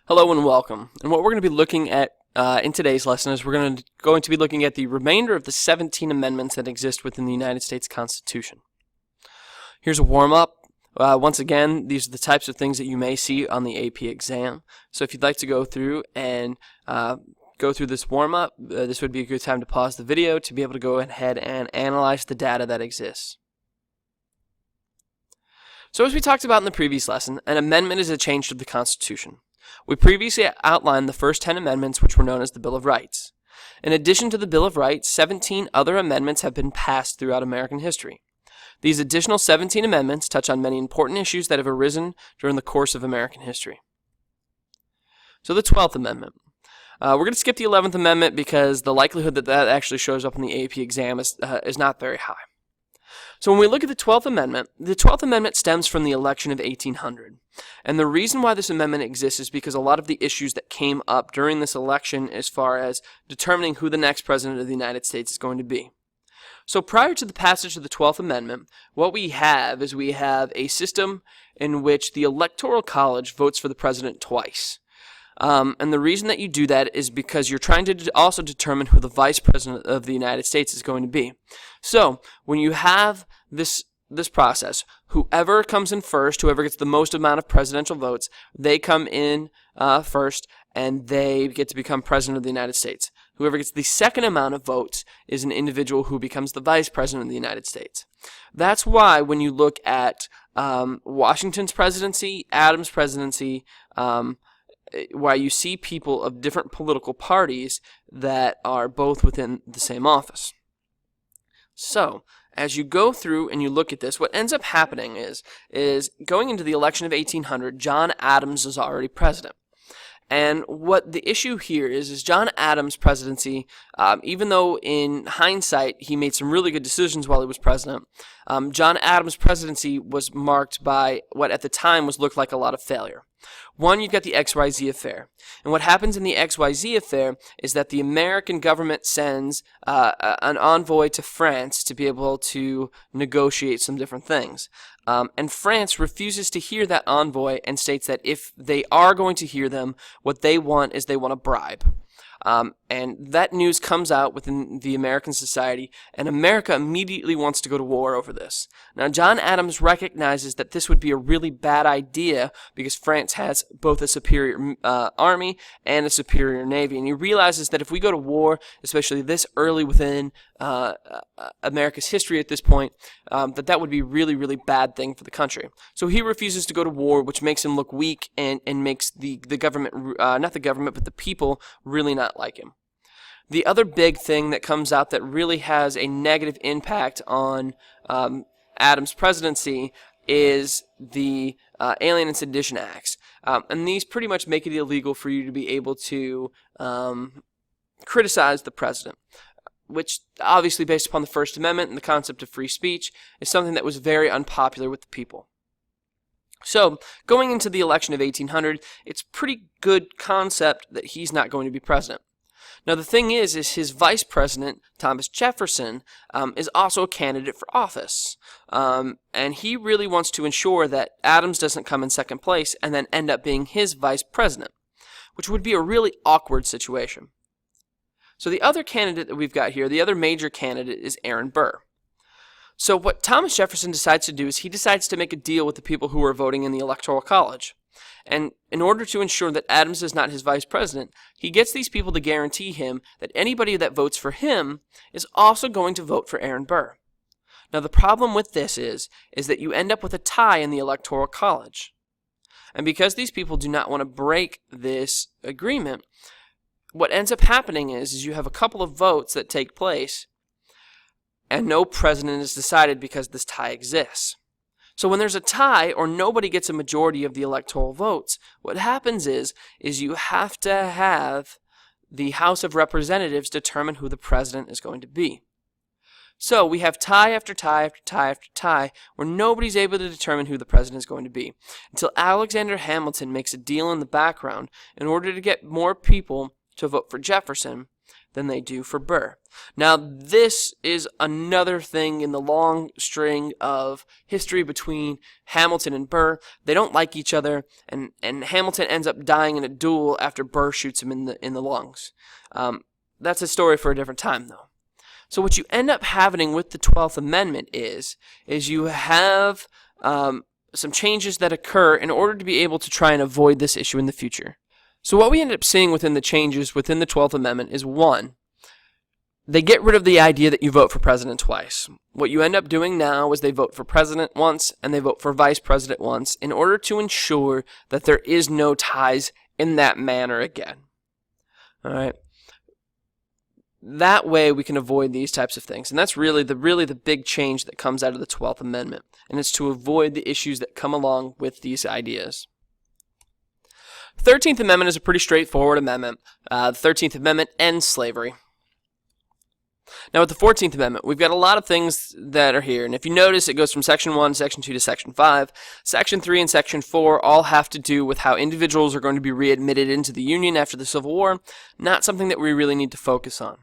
Hello and welcome. And what we're going to be looking at in today's lesson is we're going to be looking at the remainder of the 17 amendments that exist within the United States Constitution. Here's a warm-up. Once again, these are the types of things that you may see on the AP exam. So if you'd like to go through and go through this warm-up, this would be a good time to pause the video to be able to go ahead and analyze the data that exists. So as we talked about in the previous lesson, an amendment is a change to the Constitution. We previously outlined the first 10 amendments, which were known as the Bill of Rights. In addition to the Bill of Rights, 17 other amendments have been passed throughout American history. These additional 17 amendments touch on many important issues that have arisen during the course of American history. So the 12th Amendment. We're going to skip the 11th Amendment because the likelihood that that actually shows up in the AP exam is not very high. So when we look at the 12th Amendment stems from the election of 1800. And the reason why this amendment exists is because a lot of the issues that came up during this election as far as determining who the next president of the United States is going to be. So prior to the passage of the 12th Amendment, what we have is we have a system in which the Electoral College votes for the president twice. And the reason that you do that is because you're trying to also determine who the vice president of the United States is going to be. So when you have this process, whoever comes in first, whoever gets the most amount of presidential votes, they come in first and they get to become president of the United States. Whoever gets the second amount of votes is an individual who becomes the vice president of the United States. That's why when you look at Washington's presidency, Adams' presidency, why you see people of different political parties that are both within the same office. So, as you go through and you look at this, what ends up happening is going into the election of 1800, John Adams is already president. And what the issue here is John Adams' presidency, even though in hindsight he made some really good decisions while he was president, John Adams' presidency was marked by what at the time looked like a lot of failure. One, you've got the XYZ affair. And what happens in the XYZ affair is that the American government sends an envoy to France to be able to negotiate some different things. And France refuses to hear that envoy and states that if they are going to hear them, what they want is they want a bribe. And that news comes out within the American society, and America immediately wants to go to war over this. Now, John Adams recognizes that this would be a really bad idea because France has both a superior army and a superior navy, and he realizes that if we go to war, especially this early within America's history at this point, that would be a really, really bad thing for the country. So he refuses to go to war, which makes him look weak and makes the government, not the government, but the people really not like him. The other big thing that comes out that really has a negative impact on Adams' presidency is the Alien and Sedition Acts. And these pretty much make it illegal for you to be able to criticize the president, which obviously based upon the First Amendment and the concept of free speech is something that was very unpopular with the people. So, going into the election of 1800, it's a pretty good concept that he's not going to be president. Now, the thing is his vice president, Thomas Jefferson, is also a candidate for office. And he really wants to ensure that Adams doesn't come in second place and then end up being his vice president, which would be a really awkward situation. So the other candidate that we've got here, the other major candidate, is Aaron Burr. So what Thomas Jefferson decides to do is he decides to make a deal with the people who are voting in the Electoral College. And in order to ensure that Adams is not his vice president, he gets these people to guarantee him that anybody that votes for him is also going to vote for Aaron Burr. Now the problem with this is that you end up with a tie in the Electoral College. And because these people do not want to break this agreement, what ends up happening is you have a couple of votes that take place, and no president is decided because this tie exists. So when there's a tie or nobody gets a majority of the electoral votes, what happens is you have to have the House of Representatives determine who the president is going to be. So we have tie after tie after tie after tie where nobody's able to determine who the president is going to be until Alexander Hamilton makes a deal in the background in order to get more people to vote for Jefferson than they do for Burr. Now, this is another thing in the long string of history between Hamilton and Burr. They don't like each other, and Hamilton ends up dying in a duel after Burr shoots him in the lungs. That's a story for a different time, though. So what you end up having with the 12th Amendment is you have some changes that occur in order to be able to try and avoid this issue in the future. So what we end up seeing within the changes within the 12th Amendment is, one, they get rid of the idea that you vote for president twice. What you end up doing now is they vote for president once and they vote for vice president once in order to ensure that there is no ties in that manner again. All right. That way we can avoid these types of things. And that's really the big change that comes out of the 12th Amendment. And it's to avoid the issues that come along with these ideas. The 13th Amendment is a pretty straightforward amendment. The 13th Amendment ends slavery. Now with the 14th Amendment, we've got a lot of things that are here. And if you notice, it goes from Section 1, Section 2 to Section 5. Section 3 and Section 4 all have to do with how individuals are going to be readmitted into the Union after the Civil War. Not something that we really need to focus on.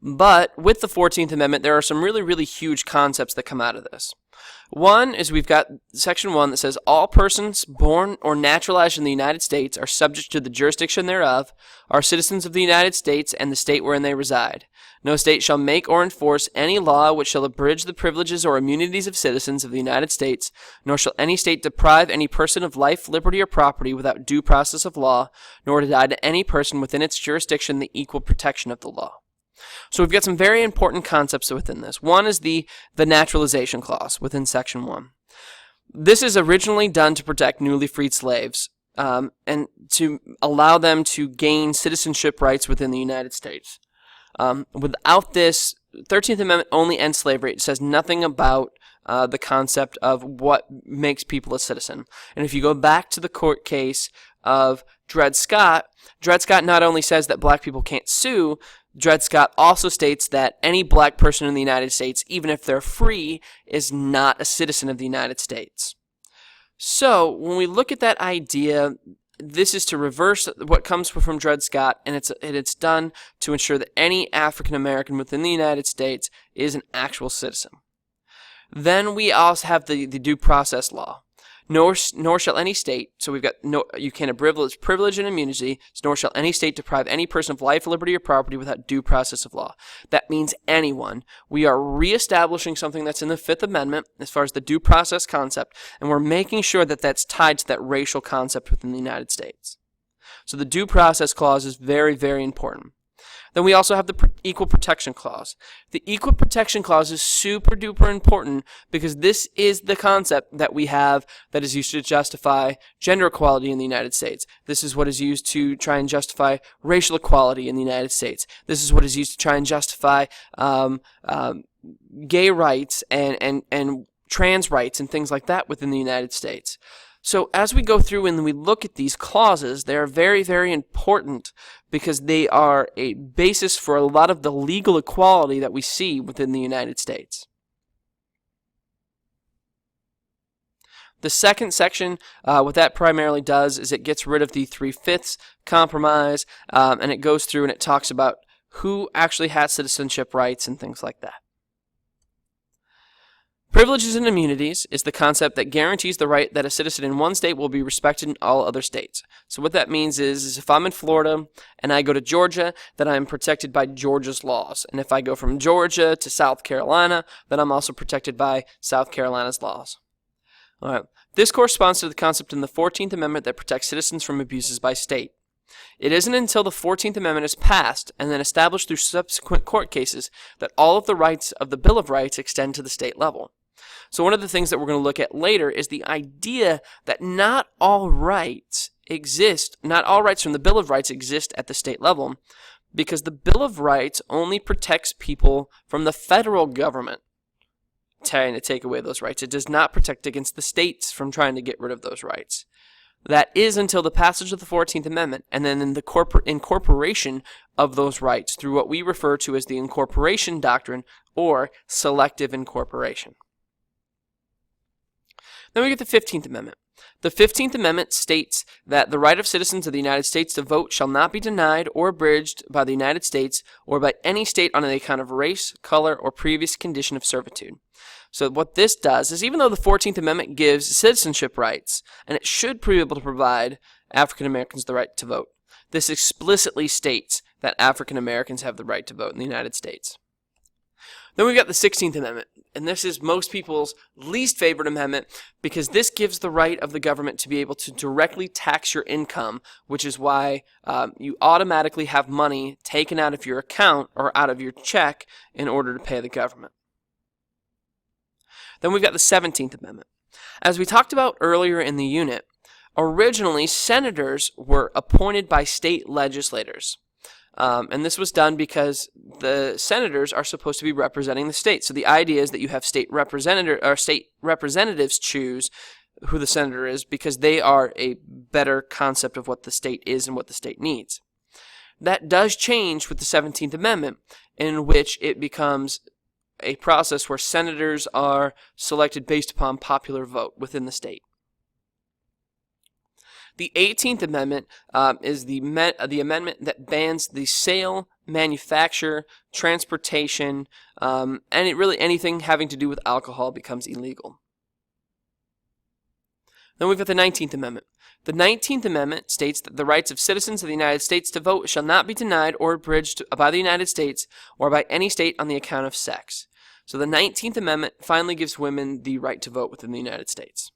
But with the 14th Amendment, there are some really, really huge concepts that come out of this. One is we've got Section 1 that says, all persons born or naturalized in the United States are subject to the jurisdiction thereof, are citizens of the United States and the state wherein they reside. No state shall make or enforce any law which shall abridge the privileges or immunities of citizens of the United States, nor shall any state deprive any person of life, liberty, or property without due process of law, nor deny to any person within its jurisdiction the equal protection of the law. So we've got some very important concepts within this. One is the naturalization clause within Section 1. This is originally done to protect newly freed slaves and to allow them to gain citizenship rights within the United States. Without this, 13th Amendment only ends slavery. It says nothing about the concept of what makes people a citizen. And if you go back to the court case of Dred Scott not only says that black people can't sue, Dred Scott also states that any black person in the United States, even if they're free, is not a citizen of the United States. So, when we look at that idea, this is to reverse what comes from Dred Scott, and it's done to ensure that any African American within the United States is an actual citizen. Then we also have the due process law. Nor shall any state, so we've got you can't abridge privilege and immunity, nor shall any state deprive any person of life, liberty, or property without due process of law. That means anyone. We are reestablishing something that's in the Fifth Amendment as far as the due process concept, and we're making sure that that's tied to that racial concept within the United States. So the due process clause is very, very important. Then we also have the Equal Protection Clause. The Equal Protection Clause is super duper important because this is the concept that we have that is used to justify gender equality in the United States. This is what is used to try and justify racial equality in the United States. This is what is used to try and justify gay rights and trans rights and things like that within the United States. So as we go through and we look at these clauses, they are very, very important because they are a basis for a lot of the legal equality that we see within the United States. The second section, what that primarily does is it gets rid of the 3/5 compromise, and it goes through and it talks about who actually has citizenship rights and things like that. Privileges and immunities is the concept that guarantees the right that a citizen in one state will be respected in all other states. So what that means is if I'm in Florida and I go to Georgia, then I'm protected by Georgia's laws. And if I go from Georgia to South Carolina, then I'm also protected by South Carolina's laws. All right. This corresponds to the concept in the 14th Amendment that protects citizens from abuses by state. It isn't until the 14th Amendment is passed and then established through subsequent court cases that all of the rights of the Bill of Rights extend to the state level. So one of the things that we're going to look at later is the idea that not all rights exist, not all rights from the Bill of Rights exist at the state level, because the Bill of Rights only protects people from the federal government trying to take away those rights. It does not protect against the states from trying to get rid of those rights. That is until the passage of the 14th Amendment, and then in the incorporation of those rights through what we refer to as the incorporation doctrine or selective incorporation. Then we get the 15th Amendment. The 15th Amendment states that the right of citizens of the United States to vote shall not be denied or abridged by the United States or by any state on the account of race, color, or previous condition of servitude. So what this does is, even though the 14th Amendment gives citizenship rights, and it should be able to provide African Americans the right to vote, this explicitly states that African Americans have the right to vote in the United States. Then we've got the 16th Amendment, and this is most people's least favorite amendment because this gives the right of the government to be able to directly tax your income, which is why you automatically have money taken out of your account or out of your check in order to pay the government. Then we've got the 17th Amendment. As we talked about earlier in the unit, originally senators were appointed by state legislators. And this was done because the senators are supposed to be representing the state. So the idea is that you have state representatives choose who the senator is because they are a better concept of what the state is and what the state needs. That does change with the 17th Amendment, in which it becomes a process where senators are selected based upon popular vote within the state. The 18th Amendment is the amendment that bans the sale, manufacture, transportation, and anything having to do with alcohol becomes illegal. Then we've got the 19th Amendment. The 19th Amendment states that the rights of citizens of the United States to vote shall not be denied or abridged by the United States or by any state on the account of sex. So the 19th Amendment finally gives women the right to vote within the United States.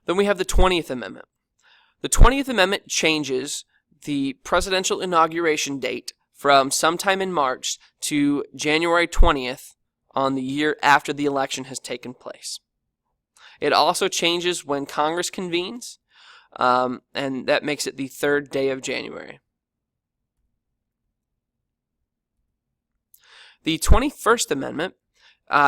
Then we have the 20th Amendment. The 20th Amendment changes the presidential inauguration date from sometime in March to January 20th on the year after the election has taken place. It also changes when Congress convenes, and that makes it the third day of January. The 21st Amendment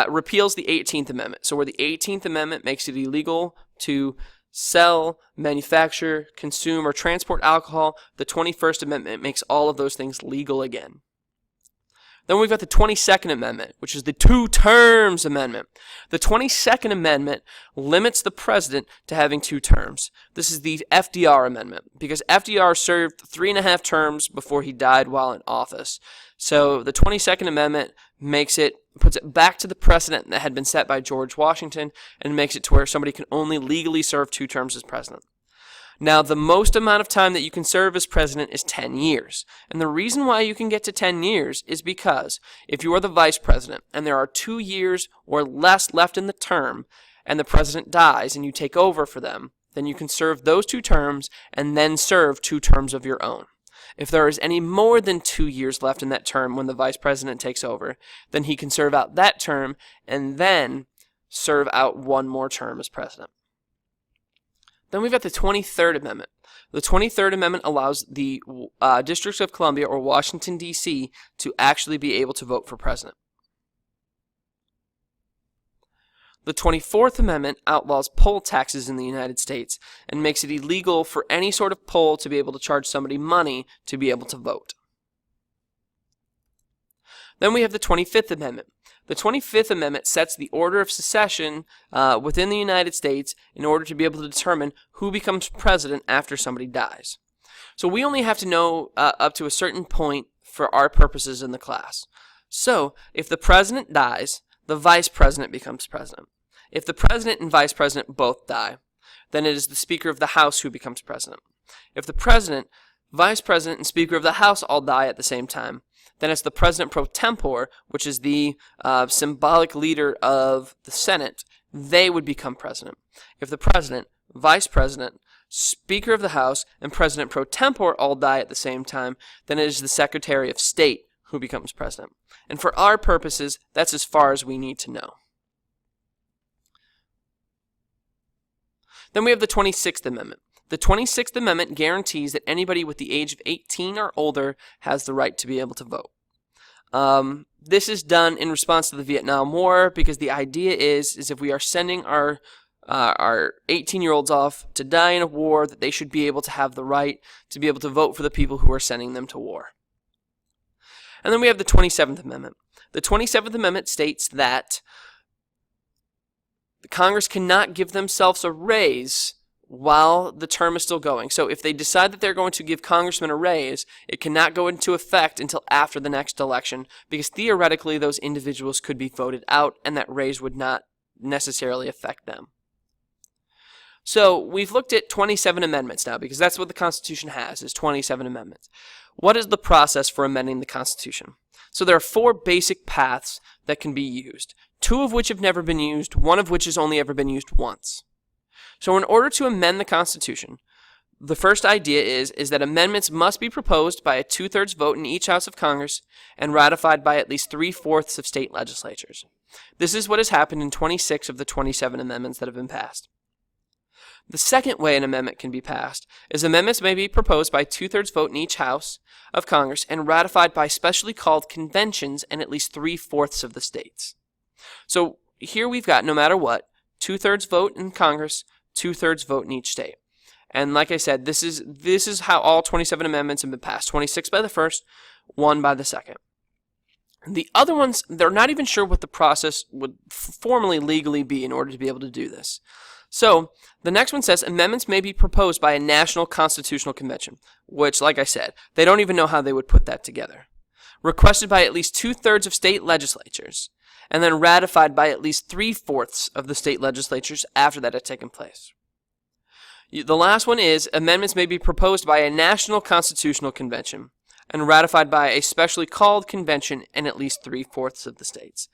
repeals the 18th Amendment. So where the 18th Amendment makes it illegal to sell, manufacture, consume, or transport alcohol, the 21st Amendment makes all of those things legal again. Then we've got the 22nd Amendment, which is the Two Terms Amendment. The 22nd Amendment limits the president to having 2 terms. This is the FDR Amendment, because FDR served 3.5 terms before he died while in office. So the 22nd Amendment puts it back to the precedent that had been set by George Washington and makes it to where somebody can only legally serve 2 terms as president. Now, the most amount of time that you can serve as president is 10 years. And the reason why you can get to 10 years is because if you are the vice president and there are 2 years or less left in the term and the president dies and you take over for them, then you can serve those 2 terms and then serve 2 terms of your own. If there is any more than 2 years left in that term when the vice president takes over, then he can serve out that term and then serve out 1 more term as president. Then we've got the 23rd Amendment. The 23rd Amendment allows the District of Columbia or Washington, D.C. to actually be able to vote for president. The 24th Amendment outlaws poll taxes in the United States and makes it illegal for any sort of poll to be able to charge somebody money to be able to vote. Then we have the 25th Amendment. The 25th Amendment sets the order of succession within the United States in order to be able to determine who becomes president after somebody dies. So we only have to know up to a certain point for our purposes in the class. So if the president dies, the vice president becomes president. If the president and vice president both die, then it is the Speaker of the House who becomes president. If the president, vice president, and Speaker of the House all die at the same time, then it's the President pro tempore, which is the symbolic leader of the Senate. They would become president. If the president, vice president, Speaker of the House, and President pro tempore all die at the same time, then it is the Secretary of State who becomes president. And for our purposes, that's as far as we need to know. Then we have the 26th Amendment. The 26th Amendment guarantees that anybody with the age of 18 or older has the right to be able to vote. This is done in response to the Vietnam War because the idea is if we are sending our 18-year-olds off to die in a war, that they should be able to have the right to be able to vote for the people who are sending them to war. And then we have the 27th Amendment. The 27th Amendment states that The Congress cannot give themselves a raise while the term is still going. So if they decide that they're going to give congressmen a raise, it cannot go into effect until after the next election, because theoretically those individuals could be voted out and that raise would not necessarily affect them. So we've looked at 27 amendments now, because that's what the Constitution has, is 27 amendments. What is the process for amending the Constitution? So there are 4 basic paths that can be used, 2 of which have never been used, 1 of which has only ever been used once. So in order to amend the Constitution, the first idea is that amendments must be proposed by a 2/3 vote in each House of Congress and ratified by at least 3/4 of state legislatures. This is what has happened in 26 of the 27 amendments that have been passed. The second way an amendment can be passed is amendments may be proposed by 2/3 vote in each House of Congress and ratified by specially called conventions in at least 3/4 of the states. So here we've got, no matter what, 2/3 vote in Congress, 2/3 vote in each state. And like I said, this is how all 27 amendments have been passed. 26 by the first, 1 by the second. The other ones, they're not even sure what the process would formally legally be in order to be able to do this. So the next one says amendments may be proposed by a national constitutional convention, which, like I said, they don't even know how they would put that together. Requested by at least 2/3 of state legislatures, and then ratified by at least 3/4 of the state legislatures after that had taken place. The last one is amendments may be proposed by a national constitutional convention and ratified by a specially called convention in at least 3/4 of the states.